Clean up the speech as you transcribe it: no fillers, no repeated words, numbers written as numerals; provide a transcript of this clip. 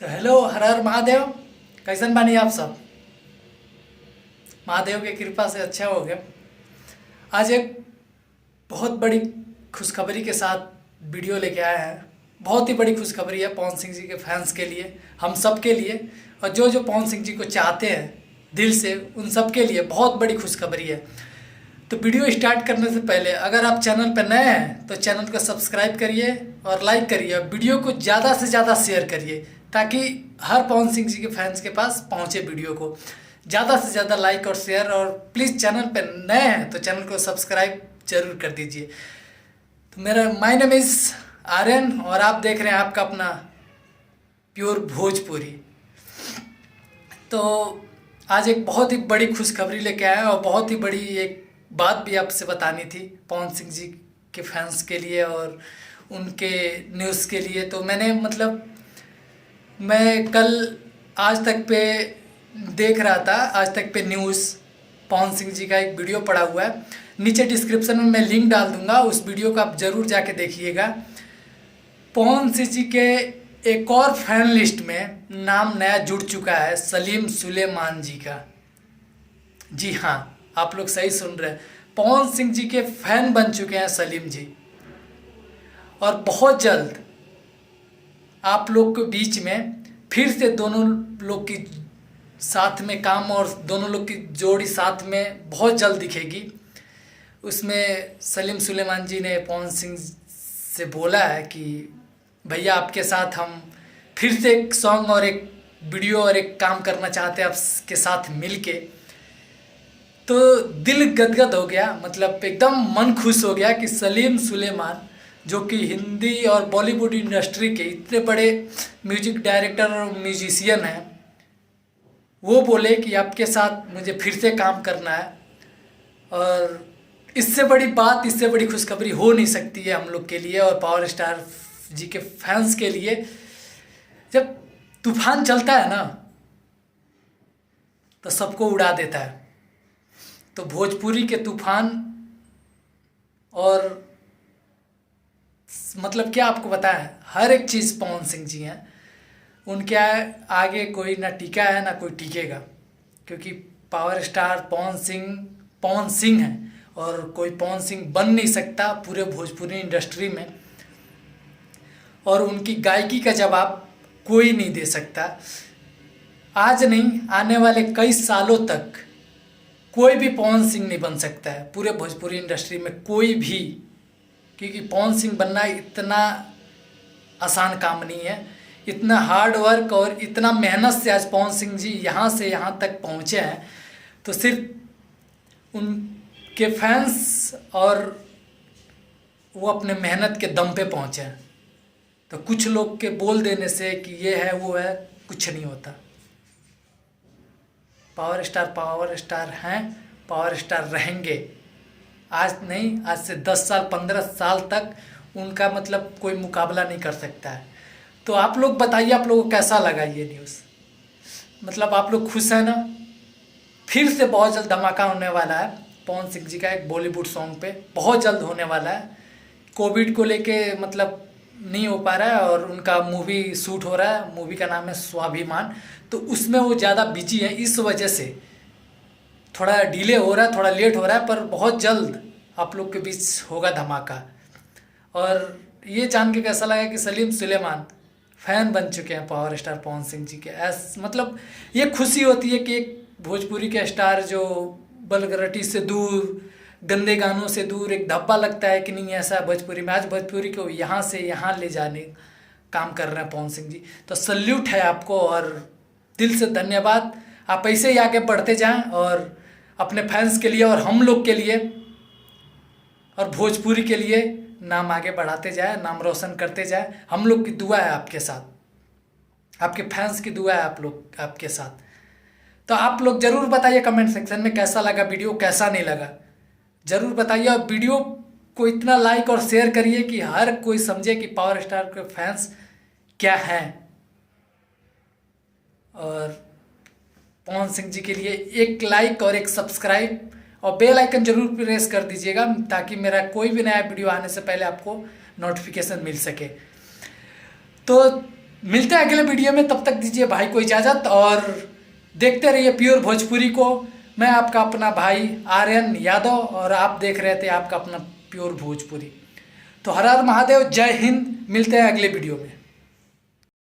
तो हेलो, हर हर महादेव। कैसन बानी आप सब? महादेव की कृपा से अच्छा हो गया। आज एक बहुत बड़ी खुशखबरी के साथ वीडियो लेके आए हैं। बहुत ही बड़ी खुशखबरी है पवन सिंह जी के फैंस के लिए, हम सब के लिए, और जो जो पवन सिंह जी को चाहते हैं दिल से, उन सब के लिए बहुत बड़ी खुशखबरी है। तो वीडियो स्टार्ट करने से पहले अगर आप चैनल पर नए हैं तो चैनल को सब्सक्राइब करिए और लाइक करिए, और वीडियो को ज़्यादा से ज़्यादा शेयर करिए ताकि हर पवन सिंह जी के फैंस के पास पहुंचे वीडियो को। ज़्यादा से ज़्यादा लाइक और शेयर, और प्लीज़ चैनल पर नए हैं तो चैनल को सब्सक्राइब जरूर कर दीजिए। तो मेरा माय नेम इज़ आर्यन और आप देख रहे हैं आपका अपना प्योर भोजपुरी। तो आज एक बहुत ही बड़ी खुशखबरी लेके आए हैं और बहुत ही बड़ी एक बात भी आपसे बतानी थी पवन सिंह जी के फैंस के लिए और उनके न्यूज़ के लिए। तो मैंने मैं कल आज तक पे देख रहा था, आज तक पे न्यूज़ पवन सिंह जी का एक वीडियो पड़ा हुआ है। नीचे डिस्क्रिप्शन में मैं लिंक डाल दूंगा, उस वीडियो को आप ज़रूर जाके देखिएगा। पवन सिंह जी के एक और फैन लिस्ट में नाम नया जुड़ चुका है, सलीम सुलेमान जी का। जी हाँ, आप लोग सही सुन रहे हैं, पवन सिंह जी के फैन बन चुके हैं सलीम जी। और बहुत जल्द आप लोग के बीच में फिर से दोनों लोग की साथ में काम और दोनों लोग की जोड़ी साथ में बहुत जल्द दिखेगी। उसमें सलीम सुलेमान जी ने पवन सिंह से बोला है कि भैया आपके साथ हम फिर से एक सॉन्ग और एक वीडियो और एक काम करना चाहते हैं आपके साथ मिलके। तो दिल गदगद हो गया, मतलब एकदम मन खुश हो गया कि सलीम सुलेमान जो कि हिंदी और बॉलीवुड इंडस्ट्री के इतने बड़े म्यूजिक डायरेक्टर और म्यूजिशियन हैं, वो बोले कि आपके साथ मुझे फिर से काम करना है। और इससे बड़ी बात, इससे बड़ी खुशखबरी हो नहीं सकती है हम लोग के लिए और पावर स्टार जी के फैंस के लिए। जब तूफान चलता है ना तो सबको उड़ा देता है। तो भोजपुरी के तूफान, और मतलब क्या आपको बताएं, हर एक चीज़ पवन सिंह जी हैं। उनके आगे कोई ना टिका है ना कोई टिकेगा, क्योंकि पावर स्टार पवन सिंह है और कोई पवन सिंह बन नहीं सकता पूरे भोजपुरी इंडस्ट्री में। और उनकी गायकी का जवाब कोई नहीं दे सकता। आज नहीं, आने वाले कई सालों तक कोई भी पवन सिंह नहीं बन सकता है पूरे भोजपुरी इंडस्ट्री में, कोई भी। क्योंकि पवन सिंह बनना इतना आसान काम नहीं है। इतना हार्ड वर्क और इतना मेहनत से आज पवन सिंह जी यहाँ से यहाँ तक पहुँचे हैं, तो सिर्फ उनके फैंस और वो अपने मेहनत के दम पे पहुँचे हैं। तो कुछ लोग के बोल देने से कि ये है वो है, कुछ नहीं होता। पावर स्टार हैं, पावर स्टार रहेंगे। आज नहीं, आज से 10 साल 15 साल तक उनका मतलब कोई मुकाबला नहीं कर सकता है। तो आप लोग बताइए, आप लोगों को कैसा लगा ये न्यूज़? मतलब आप लोग खुश हैं ना? फिर से बहुत जल्द धमाका होने वाला है पवन सिंह जी का एक बॉलीवुड सॉन्ग पे, बहुत जल्द होने वाला है। कोविड को लेके मतलब नहीं हो पा रहा है और उनका मूवी शूट हो रहा है, मूवी का नाम है स्वाभिमान। तो उसमें वो ज़्यादा बिजी है, इस वजह से थोड़ा डिले हो रहा है, थोड़ा लेट हो रहा है, पर बहुत जल्द आप लोग के बीच होगा धमाका। और ये जान के कैसा लगा कि सलीम सुलेमान फैन बन चुके हैं पावर स्टार पवन सिंह जी के। मतलब ये खुशी होती है कि एक भोजपुरी के स्टार जो बलगरटी से दूर, गंदे गानों से दूर, एक धब्बा लगता है कि नहीं ऐसा भोजपुरी में, आज भोजपुरी को यहाँ से यहाँ ले जाने काम कर रहे हैं पवन सिंह जी। तो सल्यूट है आपको और दिल से धन्यवाद। आप ऐसे ही आगे बढ़ते जाएं और अपने फैंस के लिए और हम लोग के लिए और भोजपुरी के लिए नाम आगे बढ़ाते जाए, नाम रोशन करते जाए। हम लोग की दुआ है आपके साथ, आपके फैंस की दुआ है आप लोग आपके साथ। तो आप लोग ज़रूर बताइए कमेंट सेक्शन में कैसा लगा वीडियो, कैसा नहीं लगा, ज़रूर बताइए। और वीडियो को इतना लाइक और शेयर करिए कि हर कोई समझे कि पावर स्टार के फैंस क्या हैं। और पवन सिंह जी के लिए एक लाइक और एक सब्सक्राइब और बेल आइकन जरूर प्रेस कर दीजिएगा, ताकि मेरा कोई भी नया वीडियो आने से पहले आपको नोटिफिकेशन मिल सके। तो मिलते हैं अगले वीडियो में, तब तक दीजिए भाई को इजाज़त और देखते रहिए प्योर भोजपुरी को। मैं आपका अपना भाई आर्यन यादव और आप देख रहे थे आपका अपना प्योर भोजपुरी। तो हर हर महादेव, जय हिंद, मिलते हैं अगले वीडियो में।